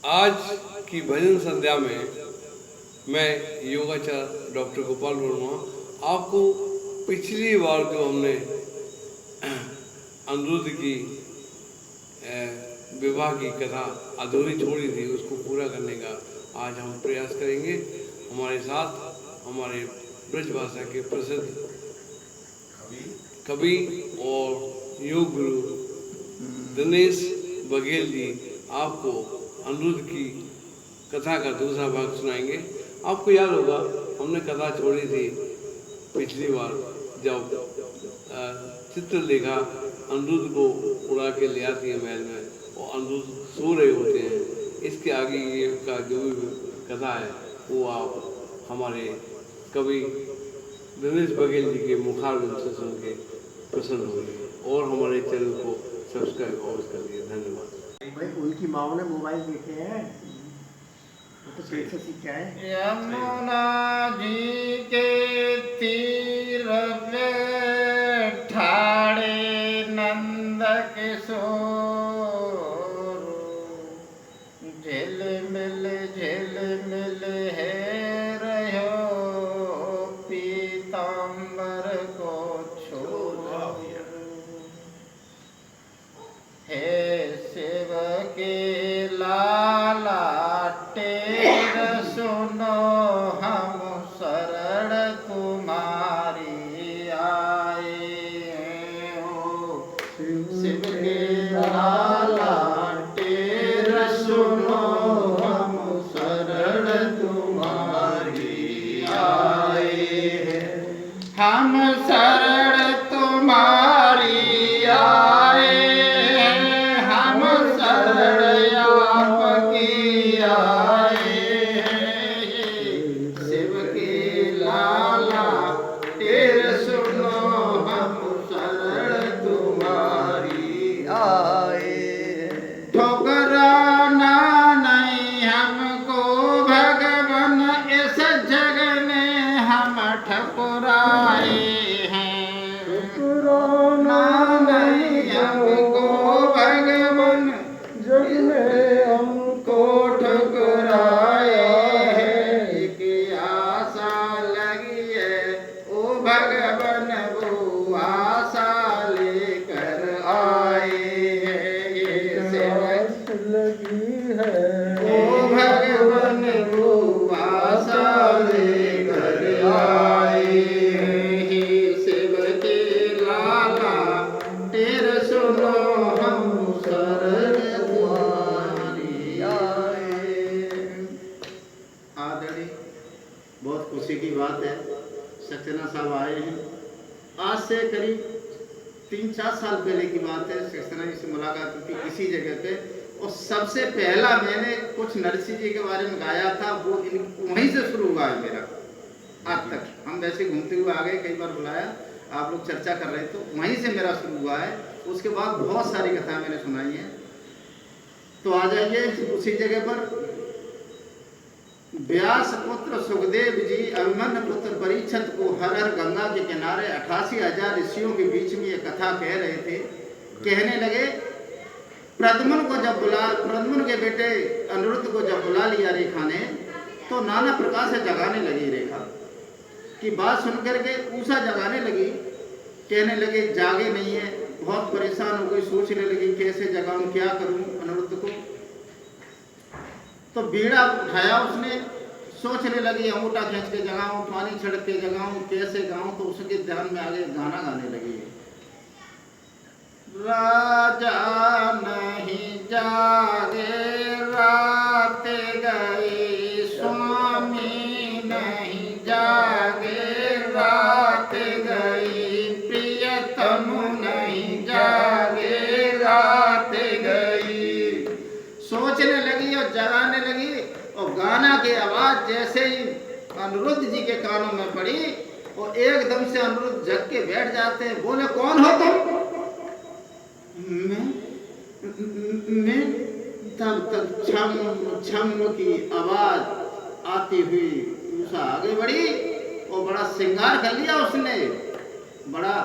आज की भजन संध्या में मैं योगाचार्य डॉक्टर गोपाल वर्मा आपको पिछली बार जो हमने अनिरुद्ध की विवाह की कथा अधूरी छोड़ी थी उसको पूरा करने का आज हम प्रयास करेंगे। हमारे साथ हमारे ब्रज भाषा के प्रसिद्ध कवि और योग गुरु दिनेश बघेल जी आपको अनिरुद्ध की कथा का दूसरा भाग सुनाएंगे। आपको याद होगा हमने कथा छोड़ी थी पिछली बार जब चित्रलेखा अनिरुद्ध को उड़ा के ले आती है महल में और अनिरुद्ध सो रहे होते हैं। इसके आगे ये का जो भी कथा है वो आप हमारे कवि दिनेश बघेल जी के मुखारबिंद से सुन के प्रसन्न होंगे और हमारे चैनल को सब्सक्राइब अवश्य करिए। धन्यवाद। भाई उनकी माँ ने मोबाइल देखे हैं तो कैसे सीखा है। यमुना जी के तीर पे ठाड़े नंद किशोर झिलमिल है रहो पीताम्बर को छोड़ हे शिव के लाला टेर सुनो हम शरण तुम्हारी आए हो। शिव के लाला टेर सुनो हम शरण तुम्हारी आए हम शरण तुम्हारी आए हम शरण आपकी आए शिव के लाला तेर सुनो हम शरण तुम्हारी आए। ठोकराना नहीं हमको भगवान इस जग ने हम ठकुराए हैं। ठकुराना नहीं हमको भगवान जग ने हमको ठकुराए हैं। एक आशा लगी है ओ भगवान वो आशा लेकर आए हैं। ये सेवक लगी है ओ भगवान वो आशा लेकर आए हैं। शिव के लाला तेर सुनो हम शरण तुम्हारी आए। आदरणीय बहुत खुशी की बात है सक्सेना साहब आए हैं। आज से करीब 3-4 साल पहले की बात है। सक्सेना जी से मुलाकात हुई थी इसी जगह पे और सबसे पहला मैंने कुछ नरसिंह जी के बारे में गाया था वो वहीं से शुरू हुआ है मेरा आज तक। हम वैसे घूमते हुए आ गए कई बार बुलाया आप लोग चर्चा कर रहे तो वहीं से मेरा शुरू हुआ है। उसके बाद बहुत सारी कथाएं मैंने सुनाई हैं। तो आ जाइए उसी जगह पर। व्यास पुत्र सुखदेव जी अभिमन्यु पुत्र परीक्षित को हर हर गंगा के किनारे 88,000 ऋषियों के बीच में ये कथा कह रहे थे। कहने लगे प्रद्युम्न के बेटे अनिरुद्ध को जब बुला लिया रेखा ने तो नाना प्रकार से जगाने लगी। रेखा की बात सुनकर के ऊषा जगाने लगी। कहने लगे जागे नहीं है, बहुत परेशान हो गई, सोचने लगी कैसे जगाऊं क्या करूं अनिरुद्ध को। तो बीड़ा उठाया उसने, सोचने लगी अंगूठा खींच के जगाऊं पानी छिड़क के जगाऊं कैसे गाऊं। तो उसके ध्यान में आगे गाना गाने लगी। राजा नहीं जागे रात गई स्वामी नहीं जागे रात गई प्रियतम नहीं जागे रात गई। सोचने लगी और जगाने लगी और गाना की आवाज जैसे ही अनिरुद्ध जी के कानों में पड़ी और एकदम से अनिरुद्ध जग के बैठ जाते हैं। बोले कौन हो तुम। मैं तब तक छम की आवाज आती हुई उषा आगे बढ़ी और बड़ा श्रृंगार कर लिया उसने, बड़ा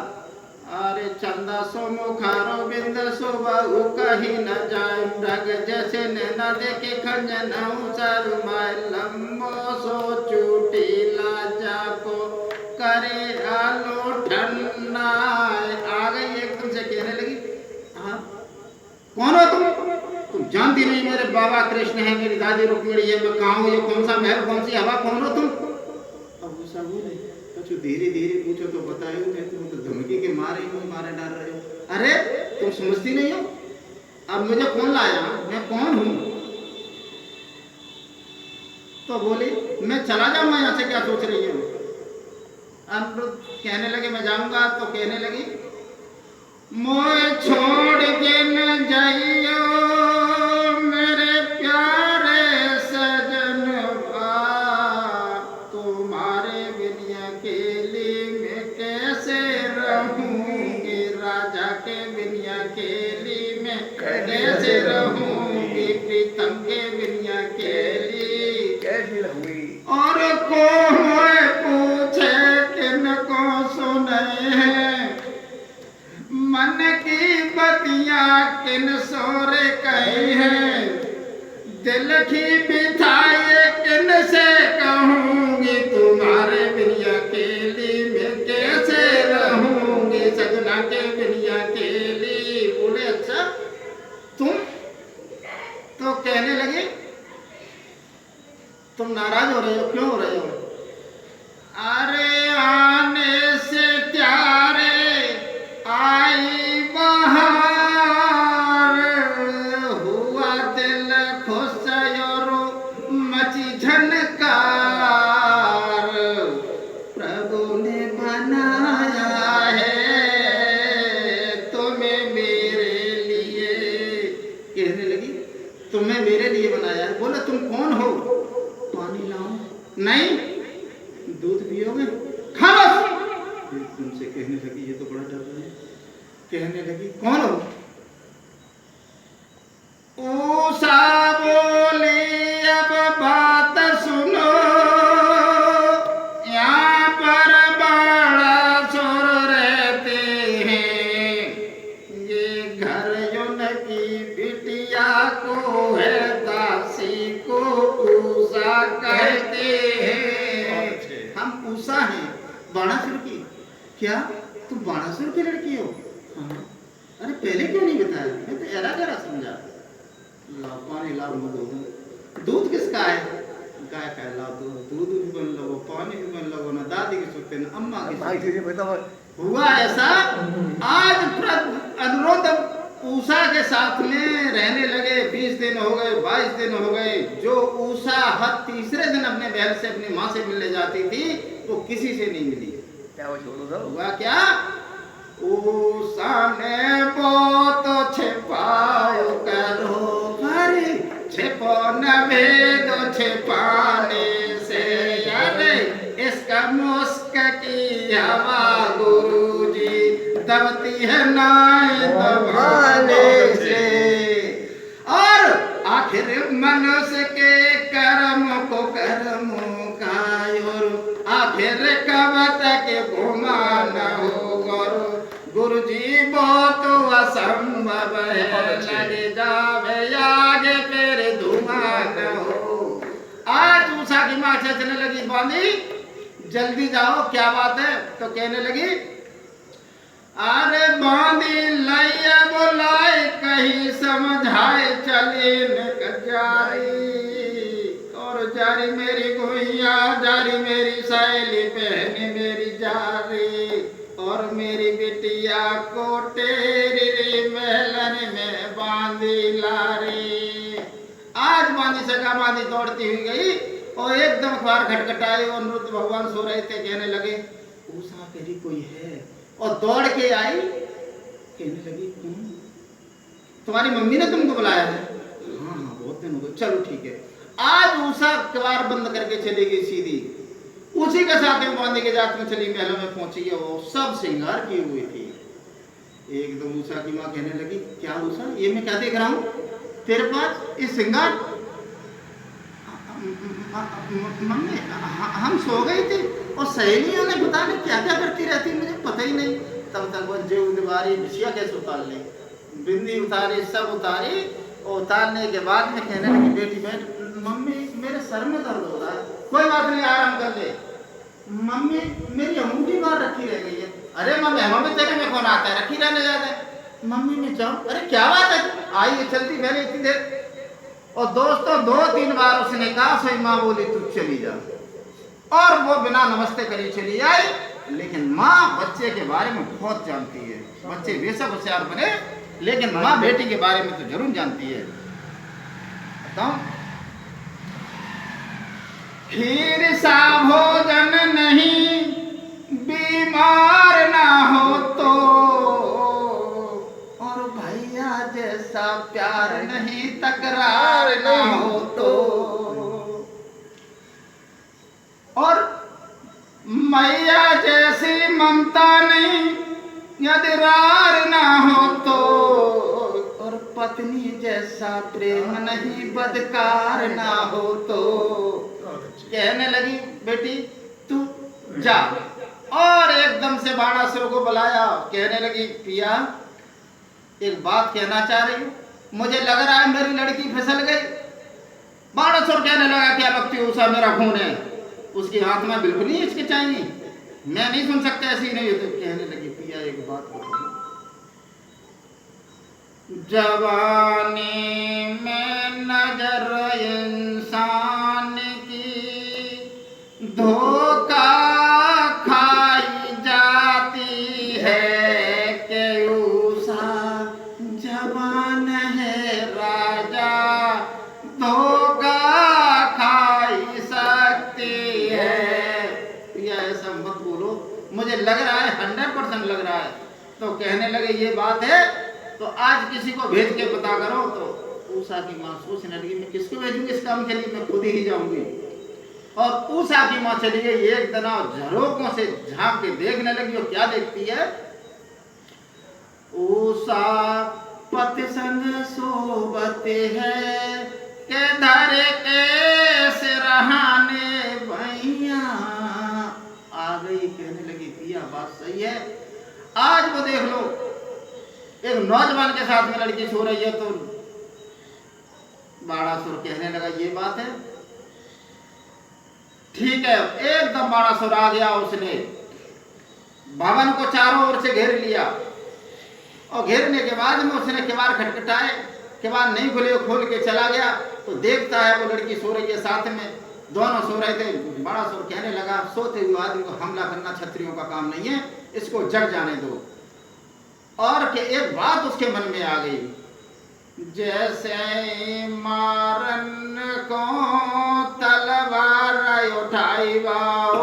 अरे चंदा सो मुखारो बिंद सो बहु कहीं न जाए मृग जैसे नैना देखे खंजन सर माय लंबो सो चूटी लाजा को करे आलो ठन्ना। आ गई एकदम से कहने लगी, हाँ कौन हो तुम जानती नहीं मेरे बाबा कृष्ण है, मेरी दादी रुक्मिणी है, मैं कहाँ हूँ, ये कौन सा महल, कौन सी हवा, कौन हो तुम? अब वो सब बोले कुछ धीरे धीरे पूछो तो बताए, तुम तो धमकी के मारे डाल रहे हो। अरे तुम समझती नहीं हो, अब मुझे कौन लाया, मैं कौन हूँ? तो बोली मैं चला जाऊंगा यहाँ से, क्या सोच रही हो? अनिरुद्ध कहने लगे मैं जाऊंगा, तो कहने लगी मोए छोड़ के न जाइयो मेरे प्यारे सजन, तुम्हारे बिन अकेली में कैसे रहूंगी, राजा के बिन अकेली में कैसे रहूंगी, प्रीतम के बिन अकेली कैसी रहूंगी। और कोई पूछे किनको सुने हैं, मन की बतियां किन सोरे कही है, दिल की बिठाए किन से कहूंगी, तुम्हारे बिन अकेली में कैसे रहूंगी, सजना के बिन अकेली। बोले अच्छा तुम? तो कहने लगे तुम नाराज हो रहे हो, क्यों हो रहे हो? अरे आने से त्यारे आई बहार, हुआ दिल खुश और मची झनकार, प्रभु ने बनाया है तुम्हें मेरे लिए। कहने लगी तुम्हें मेरे लिए बनाया है। बोले तुम कौन हो? पानी लाऊं? नहीं। दूध पियोगे? खाना। तुमसे कहने लगी ये तो बड़ा डर रहा है। कहने लगी कौन हो? उषा बोली अब बात सुनो, यहाँ पर बड़ा शोर रहते हैं, ये घर उनकी बिटिया को है, दासी को उषा कहते हैं। हम उषा हैं, बाणासुर की। क्या तुम बाणासुर की लड़की हो? हाँ। अरे पहले क्यों नहीं बताया, मैं तो एरा गरा समझा। लाओ पानी लाओ, दूध किसका है? गाय का लाओ, दूध भी बन लो, पानी भी बन लो, ना दादी की सुनते ना अम्मा की। हुआ ऐसा आज अनुरुद्ध उषा के साथ में रहने लगे। 20 दिन हो गए, 22 दिन हो गए। जो उषा हर तीसरे दिन अपने बहन से, अपनी माँ से मिलने जाती थी, वो किसी से नहीं मिली। क्या हुआ क्या? उषा ने बहुत छिपाओ करो भरी, छिपो न भेद छिपाने से, अरे इसका मुस्क की हवा गुरुजी दबती है नाई दबाने से। और आखिर मनुष्य के कर्म को कर्मों का, और आखिर कब तक घुमाना हो गुरुजी, बहुत असंभव है, लगे जावे आगे फिर धुआं न हो। आज उषा की माँ चलने लगी, बांधी जल्दी जाओ, क्या बात है? तो कहने लगी अरे बांधी लैया बोलाए, कहीं समझाए चले न जारी, और जारी मेरी गुइया, जारी मेरी सहेली बहनी मेरी जारी, और मेरी बिटिया को तेरी महलन में बांधी लारी। आज बांधी सका बांधी दौड़ती हुई गई और एकदम अखबार खटखटाई, और अनुरुद्ध भगवान सो रहे थे। कहने लगे उषा कहीं कोई है, और दौड़ के आई। कहने लगी तुम्हारी मम्मी ने तुमको बुलाया है? हाँ हाँ बहुत दिन हो गए। चलो ठीक है। आज उषा अखबार बंद करके चली गई सीधी, उसी के साथ में बांधी के जात में चली, महलों में पहुंची है। वो सब श्रृंगार की हुई थी। एकदम उषा की माँ कहने लगी क्या उषा, ये मैं क्या देख रहा हूँ तेरे पास, ये श्रृंगार? मम्मी हम सो गए थे, और सहेलियों ने पता नहीं क्या क्या करती रहती, मुझे पता ही नहीं। तब तक वो जे उतारी भिसिया कैसे उतार ले, बिंदी उतारी, सब उतारी, और उतारने के बाद में कहने लगी बेटी बैठ, मम्मी मेरे सर में दर्द हो रहा है। कोई बात नहीं, आराम कर ले। मम्मी मेरी अंगूठी बाहर रखी रह गई है। अरे मम्मी तेरे में कौन आता है, रखी रहने जाता है। मम्मी मैं जाऊँ, अरे क्या बात है, आई चलती मैंने इतनी देर। और दोस्तों 2-3 बार उसने कहा, सही माँ बोली तू चली जा, और वो बिना नमस्ते करी चली आई। लेकिन माँ बच्चे के बारे में बहुत जानती है। बच्चे बेशक होशियार बने, लेकिन माँ बेटी के बारे में तो जरूर जानती है। बताऊं, खीर सा भोजन नहीं बीमार ना हो तो, और भैया जैसा प्यार नहीं तकरार ना हो तो, और मैया जैसी ममता नहीं यदि रार ना हो तो, और पत्नी जैसा प्रेम नहीं बदकार ना हो तो। कहने लगी बेटी तू जा, और एकदम से बाणासुर को बुलाया। कहने लगी पिया एक बात कहना चाह रही हूँ, मुझे लग रहा है मेरी लड़की फिसल गई। बाणासुर कहने लगा क्या लगती है, उषा मेरा खून है, उसकी आत्मा बिल्कुल नहीं हिचकिचाएंगी, मैं नहीं सुन सकता ऐसी नहीं। तो कहने लगी पिया एक बात बताओ, जवानी में नजर इंसान की धोखा खाई जाती है, कि उषा जवान है राजा धोखा खाई सकती है। या ऐसा मत बोलो, मुझे लग रहा है 100% लग रहा है। तो कहने लगे ये बात है तो आज किसी को भेज के पता करो। तो उषा की माँ सोचने लगी मैं किसको भेजूंगी इस काम के लिए, मैं खुद ही जाऊंगी। और उषा की माँ चली गई, एक दिन झरोकों से झांक के देखने लगी। और क्या देखती है, उषा पति संग सोबत है के धर के सिरहाने भैया आ गई। कहने लगी पिया बात सही है, आज वो देख लो एक नौजवान के साथ में लड़की सो रही है। तो बाणासुर कहने लगा ये बात है, ठीक है। एकदम बाणासुर आ गया, उसने भवन को चारों ओर से घेर लिया, और घेरने के बाद में उसने किवाड़ खटखटाए, किवाड़ नहीं खुले, खोल के चला गया। तो देखता है वो लड़की सो रही है, साथ में दोनों सो रहे थे। बाणासुर कहने लगा सोते हुए आदमी को हमला करना क्षत्रियों का काम नहीं है, इसको जग जाने दो। और कि एक बात उसके मन में आ गई, जैसे मारन को तलवार उठाई बार,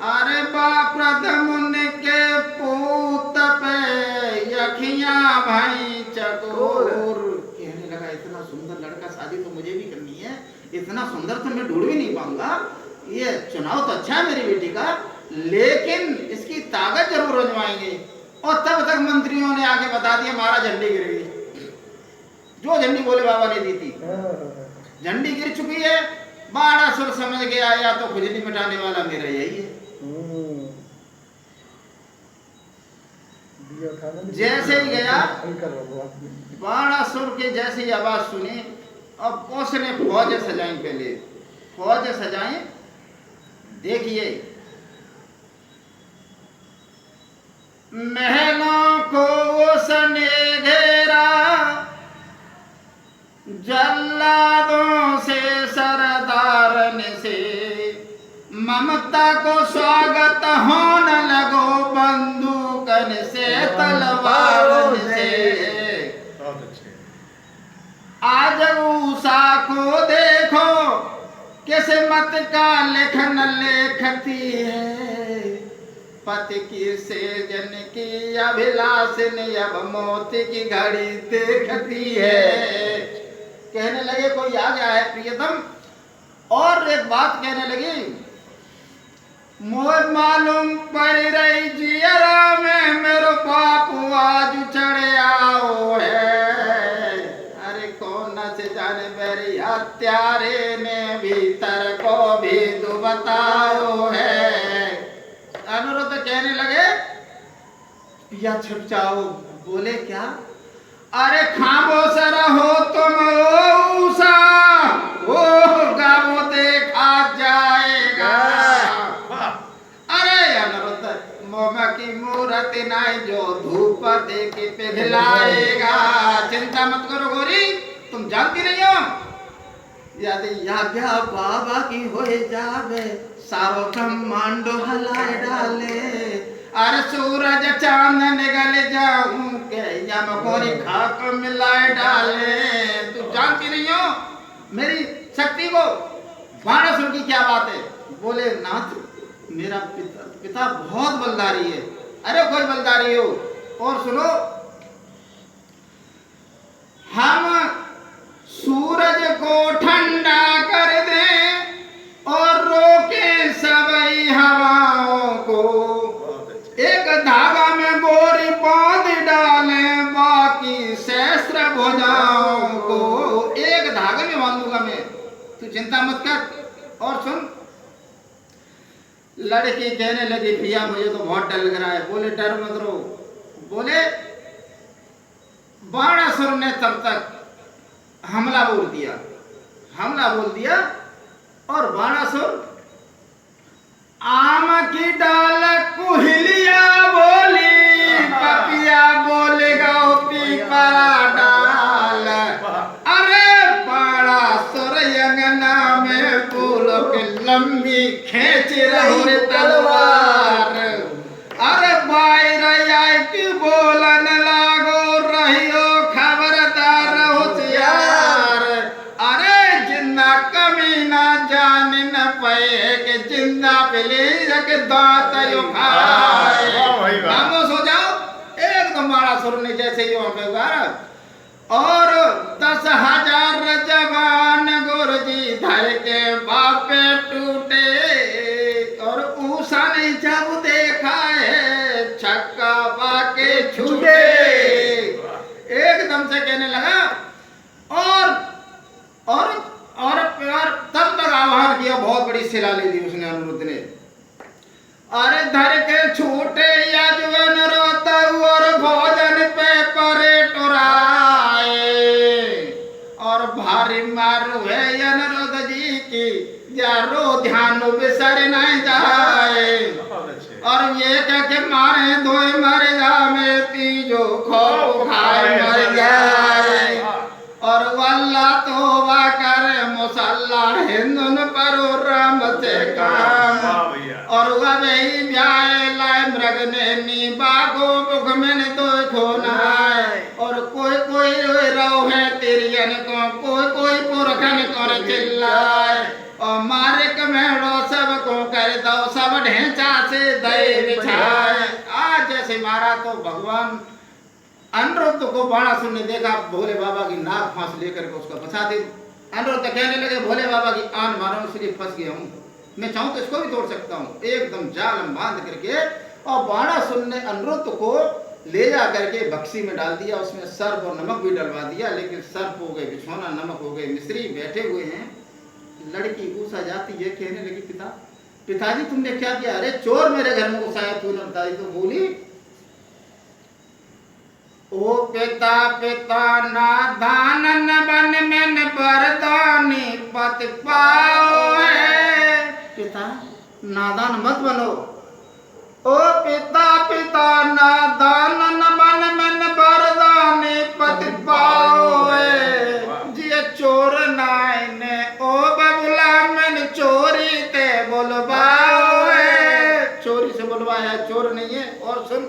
अरे बाप प्रथम के पूत पे यखियां भाई चकोर। कहने लगा इतना सुंदर लड़का, शादी तो मुझे भी करनी है, इतना सुंदर तो मैं ढूंढ भी नहीं पाऊंगा। ये चुनाव तो अच्छा है मेरी बेटी का, लेकिन इसकी ताकत जरूर आजमाएंगे। और तब तक मंत्रियों ने आके बता दिया महाराज झंडी गिर गई, जो झंडी बोले बाबा ने दी थी, झंडी गिर चुकी है। बाणासुर समझ के आया तो खुजली मिटाने वाला मेरा यही है। जैसे ही गया बाणासुर के जैसे ही आवाज सुनी, अब उसने फौज सजाई, पहले फौज सजाई। देखिए महलों को उसने घेरा, जल्लादों से सरदारन से ममता को स्वागत होने लगो, बंदूकन से तलवार से। आज उषा को देखो किस्मत का लेखन लेखती है, पति की सेजन की अभिलाषिनी अब मौत की घड़ी देखती है। कहने लगे कोई आ गया है प्रियतम। और एक बात कहने लगी, मोह मालूम पड़ रही जियरा में मेरो बापू आज चढ़े आओ है। अरे कौन न से जाने मेरी हत्यारे ने भीतर को भी तो बताओ है। अनुरुद्ध कहने लगे या छिप जाओ। बोले क्या? अरे खामोश रहो तुम ऊषा, ओ गावो देखा जाएगा। अरे अनुरुद्ध मोमा की मूर्ति नहीं जो धूप दे के पिघलाएगा। चिंता मत करो गौरी, तुम जानती नहीं हो यदि याज्ञा बाबा की हो जावे सारो ब्रह्मांड हलाए डाले। अरे सूरज चांद निकल जाऊं के यम कोरी खाक मिलाए डाले। तू जानती नहीं हो मेरी शक्ति को? बाणासुर की क्या बात है? बोले नाथ मेरा पिता बहुत बलदारी है। अरे कोई बलदारी हो। और सुनो, हम सूरज को ठंडा कर दें और रोके सभी हवाओं को। एक धागा में गोरी बांध डालें बाकी सहस्त्र भुजाओं को। एक धागे में बांध दूंगा मैं, तू चिंता मत कर। और सुन, लड़की कहने लगी भैया मुझे तो बहुत डर लग रहा है। बोले डर मत रो। बोले बाणासुर ने तब तक हमला बोल दिया और बाणासुर आम की डाल कुहलिया बोली, पपिया बोलेगा पीपरा डाल। अरे बाणासुर यंगना में बोल के लंबी खींच रही तलवार। अरे बाहर आई की बोलन लागो रहियो खबरदार होशियार। अरे जिंदा कमी ना जान न पाए कि जिंदा पहले के दांत यो खाए। खामोश हो जाओ। एकदम बाणासुर ने जैसे ही वहां पे उगारा और 10,000 जवान गुरुजी धर के बापे टूटे। और ऊषा ने जब देखा है छक्का बाके छूटे। एकदम से कहने लगा और तब तक आह्वान किया, बहुत बड़ी शिला ले दी उसने अनुरुद्ध ने। अरे धर के छूटे यजवन रोता और भोजन पे परे टुराए। और भारी मारू है अनुरुद्ध जी की यारो ध्यान बिसर नहीं जाए। और ये कह के मारे धोए मर जावे तीजो खो खाए मर जाए। और वल्ला तोबा करे मुसल्ला हिंदुन परो राम से काम। और वही ब्याह लाए मृग ने नी बागो मुख में तो खोना। और कोई कोई रो है तिरियन को, कोई पुरखन को चिल्लाए। और मारे कमेड़ो सब को कर दो सब ढेंचा से दे बिछाए। आज जैसे मारा तो भगवान अनुरुद्ध को बाणासुर ने देखा भोले बाबा की नाक फांस लेकर के उसका फंसा दी। अनुरुद्ध कहने लगे भोले बाबा की आन मारो इसलिए फंस गया हूँ, मैं चाहूँ तो इसको भी तोड़ सकता हूँ। एकदम जाल बांध करके और बाणासुर ने अनुरुद्ध को ले जा करके बक्सी में डाल दिया। उसमें सर्प और नमक भी डलवा दिया, लेकिन सर्प हो गए बिछौना, नमक हो गए मिस्री। बैठे हुए हैं, लड़की ऊषा जाती है, कहने लगी पिताजी तुमने क्या किया? अरे चोर मेरे घर में घुसाया तूने। बताई तो बोली ओ पिता नादान न बन में बरदानी पत पाओ है। पिता नादान मत बनो। ओ पिता नादान न बन में बरदानी पत पाओ है। जी चोर नायने ओ बबुला मन चोरी ते बोलवाओ है। चोरी से बोलवाया, चोर नहीं है। और सुन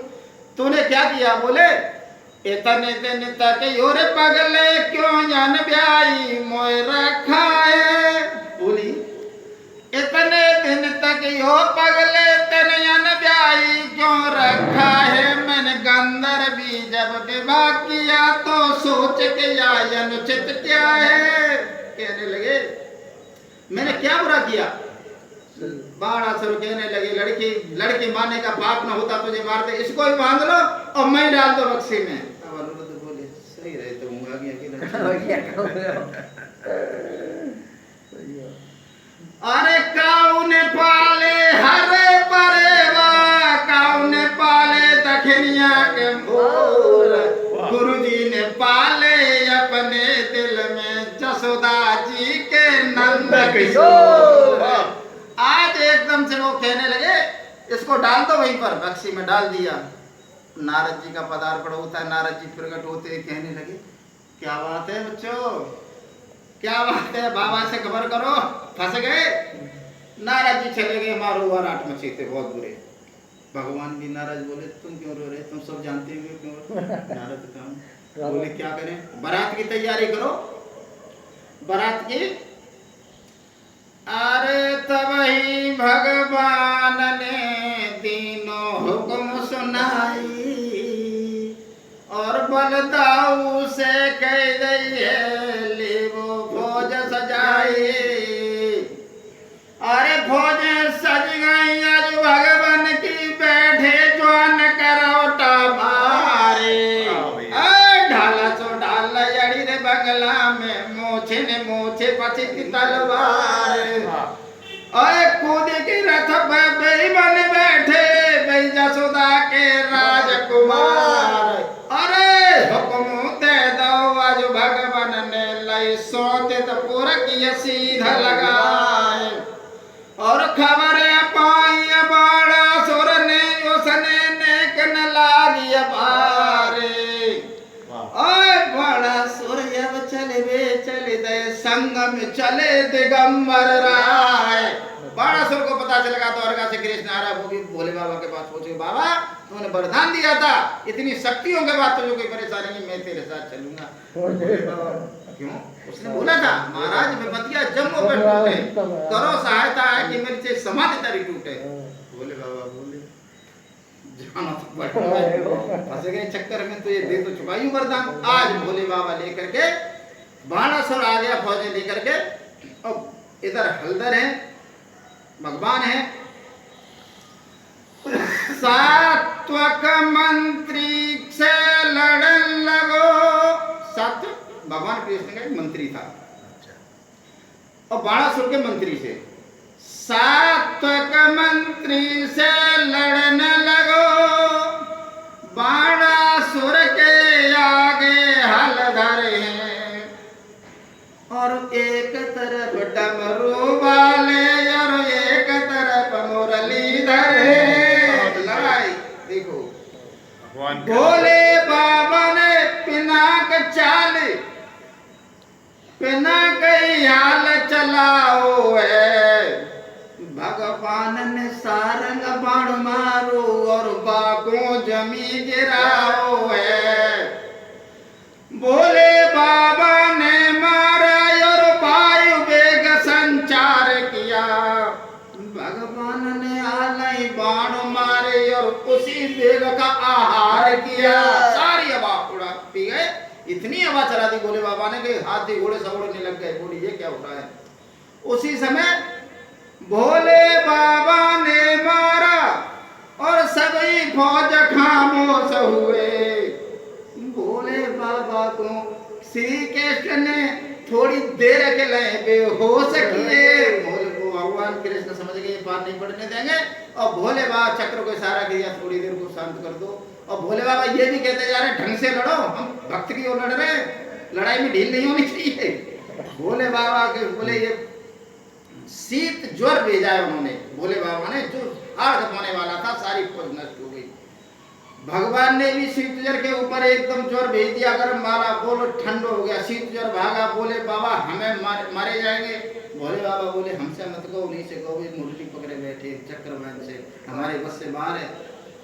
तूने क्या किया? बोले इतने दिन तक योरे पगले क्यों जन ब्याई मोय रखा है। बोली इतने दिन तक यो पगले तन जन ब्याई क्यों रखा है। मैंने गंदर भी जब विवाह किया तो सोच के या अनुचित क्या है। कहने लगे मैंने क्या बुरा किया? बाणासुर कहने लगे लड़की मारने का पाप न होता तुझे मारते, इसको भी बांध लो और मैं डाल दो बक्सी में। अब अनुरुद्ध बोले सही रहे तो हूँ अरे काउन पाले हरे परेवा, काउन पाले दखनिया के यशोदा जी के नंद किशोर। आज एकदम से वो कहने लगे इसको डाल दो वहीं पर, बक्सी में डाल दिया। नारद जी का पदार्पण होता है, नारद जी प्रकट होते कहने लगे क्या बात है बच्चों, क्या बात है, बाबा से खबर करो, फंस गए। नारद जी चले गए, मारो और आठ मची थे बहुत बुरे। भगवान भी नाराज, बोले तुम क्यों रो रहे, तुम सब जानते हो क्यों। नारद काम बोले क्या करें, बारात की तैयारी करो, बारात की। अरे तब ही भगवान ने तीनों हुक्म सुनाई और बलदाऊ से कह गई है ले वो फौज सजाई। अरे फौज सज गई आज भगवान की, बैठे जवान करौटा मारे। ढाला सो ढाल अड़ी रे बंगला में, मोछे ने मोछे पछी की तलवार। अरे कूद की रथ पे बेईमान बैठे बई जसोदा के राजकुमार। अरे हुक्म दे दो आज भगवान ने लई सोते तो पूरा की सीधा लगाए। और खबर पाई बाड़ा सुर ने उसने नेक न लागी बारे। ओए बड़ा सूर्य चले वे चले दे संग में चले दिगंबर राय। बड़ा सुर को पता चल गया, द्वारका से कृष्ण आ रहा, वो भी भोले बाबा के पास पहुंचे। बाबा तुमने वरदान दिया था, इतनी शक्तियों के बाद तुझे कोई परेशानी नहीं, मैं तेरे साथ चलूंगा। भोले बाबा क्यों, उसने बोला था महाराज विपतिया जम्मू पे टूटे, करो सहायता है कि मेरी से समाधि तरी टूटे। भोले बाबा बोले जाना तो पड़ेगा, फंस गए चक्कर में, तो ये दे तो चुका ही वरदान। आज भोले बाबा लेकर के बाणासुर आ गया फौजें लेकर के। अब इधर हलदर है, भगवान है, सात्वक मंत्री से लड़न लगो। सात्वक भगवान कृष्ण का एक मंत्री था और बाणासुर के मंत्री से। सात्वक मंत्री से लड़न लगो, बाणासुर के आगे हलधर हैं। और एक तरफ डमरू वाले और एक तरफ मुरलीधर है। लड़ाई देखो, भोले बाबा ने पिनाक चाल, पिनाक हाल चलाओ है। भगवान ने सारंग बाण मारो और बागों जमी गिराओ है। भोले बाबा ने मारा और वायु वेग संचार किया। भगवान ने आलय बाण मारे और उसी वेग का आहार किया। सारी हवा उड़ा पी गए, इतनी हवा चला दी भोले बाबा ने कि हाथी घोड़े सब उड़ने लग गए। बोली ये क्या होता है। उसी समय भोले बाबा ने मारा और सभी फौज खामोश हुए। भोले बाबा को श्री कृष्ण ने थोड़ी देर के लिए बेहोश किए। भोले को भगवान कृष्ण समझ गए पार नहीं पड़ने देंगे और भोले बाबा चक्र को इशारा किया थोड़ी देर को शांत कर दो। और भोले बाबा ये भी कहते जा रहे ढंग से लड़ो, हम भक्त की ओर लड़ रहे हैं, लड़ाई में ढील नहीं होनी चाहिए। भोले बाबा के बोले ये शीत ज्वर भेजा है उन्होंने, भोले बाबा ने, जो हाड़ होने वाला था, सारी फौज नष्ट हो गई। भगवान ने भी शीत ज्वर के ऊपर एकदम ज्वर भेज दिया, गर्म मारा, बोलो ठंड हो गया, शीत ज्वर भागा। बोले बाबा हमें मारे जाएंगे। भोले बाबा बोले हमसे मत कहो, उन्हीं से कहो, ये मुरली पकड़े बैठे चक्रवान से, हमारे बस से बाहर है।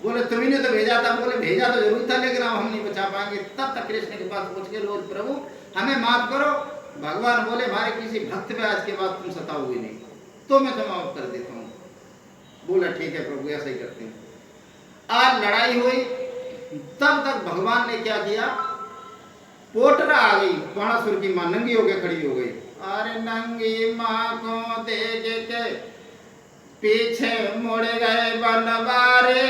बोले तुम्ही ने तो भेजा था। बोले भेजा तो जरूर था, लेकिन अब हम नहीं बचा पाएंगे। तब तक कृष्ण के पास पहुंच के रोज प्रभु हमें माफ करो। भगवान बोले हमारे किसी भक्त पे आज के बाद तुम सताओगे नहीं, तो मैं तुम्हें माफ कर देता हूँ। बोला ठीक है प्रभु, ऐसा ही करते हैं। आज लड़ाई हुई, तब तक भगवान ने क्या किया, पोटरा आ गई, बाणासुर की मां नंगी होकर खड़ी हो गई। अरे नंगी मां को देख के पीछे मुड़ गए बनवारे,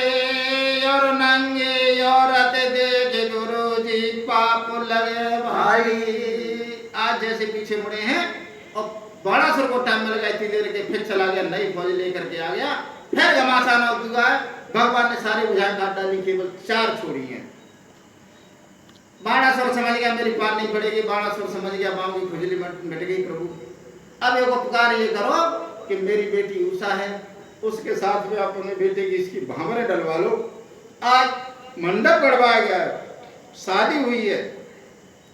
और नंगी औरत देख गुरु जी पाप लगे भाई। आज जैसे पीछे मुड़े हैं और बाणासुर को टाइम मिल गया, इतनी देर के फिर चला गया, नई फौज लेकर के आ गया। फिर घमासान हुआ है, भगवान ने सारे बुझाएं काट डाली, केवल 4 छोड़ी हैं। बाणासुर समझ गया मेरी पार नहीं पड़ेगी, बाणासुर समझ गया बाम की खुजली मिट गई प्रभु। अब एक उपकार ये करो कि मेरी बेटी उषा है, उसके साथ में अपने बेटे की इसकी भावरें डलवा लो। आज मंडप गड़वाया गया है, शादी हुई है,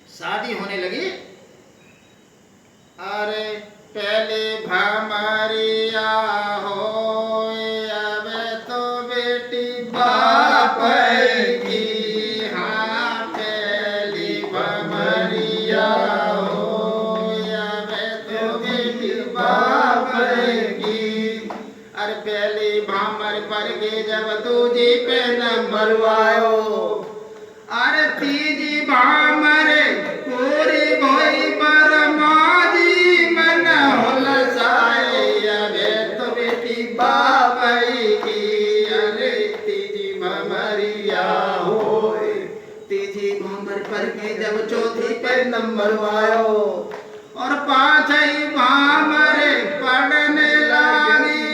शादी होने लगी। अरे पहले भमरिया हो अब तो बेटी बाप की, हाँ पहली भमरिया हो अब तो बेटी बाप की। अरे पहली भामर पर के जब दूजी पे नंबर आयो, अरे तीजी भामर पूरी भोई पर माजी मन हुलसाए अबे तो बेटी बाप की। अरे तीजी भामरिया हो तीजी भामर पर के जब चौथी पे नंबर आयो, और पांचई भामर पढ़ने लागी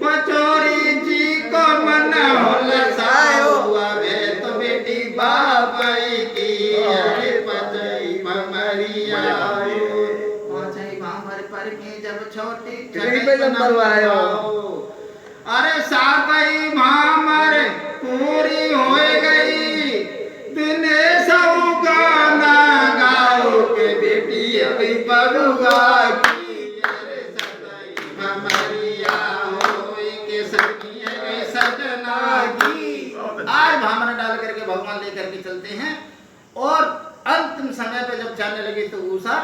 पचोरी जी को मन हुलसायो अबे तो बेटी बाप की। अरे पचई भमरिया पांचई भामर पर के जब छोटी पे नंबर आयो, अरे सातई भामर पूरी हो गई दिनेश गाना गाओ के बेटी अभी बड़ुआ की। अरे सतई भमरिया होई के सखी सजना की। आज भामर डाल करके भगवान लेकर के चलते हैं, और अंतिम समय पे जब जाने लगी तो उषा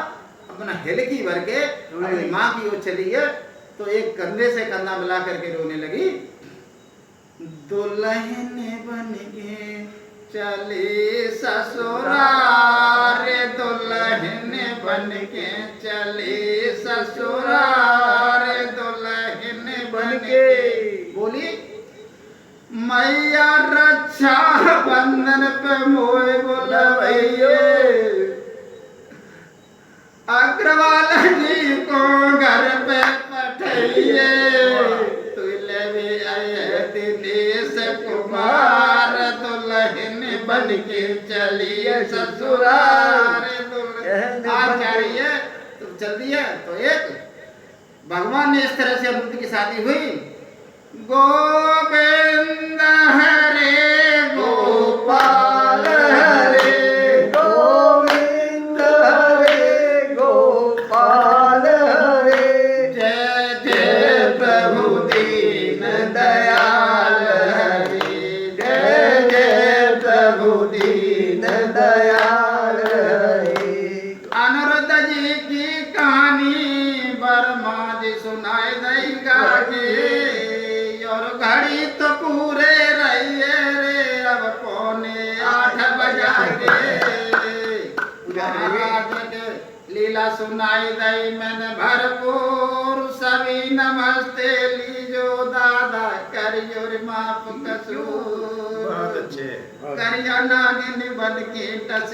अपना हिलकी भर के अपनी माँ की ओर चली है, तो एक कंधे से कंधा मिला करके रोने लगी। दुल्हन बन के चले ससुराल, दुल्हन बन के चले ससुराल, दुल्हन बन के बोली मैया रक्षा बंधन पे मोए बोलवैये, अग्रवाल जी को घर पे पठाइए, तुले भी आए दिनेश कुमार, दुल्हन बन के चलिए ससुराल। आचार्य तो चल दिया। तो एक भगवान ने इस तरह से अमृत की शादी हुई। गोविंद हरे गोपाल हरे गोविंद हरे गोपाल हरे, जय जय प्रभु दीन दयाल हरे, जय जय प्रभु दीन दयाल हरे। अनुरुद्ध जी की कहानी बर्मा जी सुनाए देगा के, और घड़ी तो पूरे रहिए रे अब 7:45 बजा के। महाराज के लीला सुनाई दई मैंने भरपूर, सभी नमस्ते लीजो दादा करियो रे माफ कसूर। बहुत अच्छे करिया नागिन बन के टस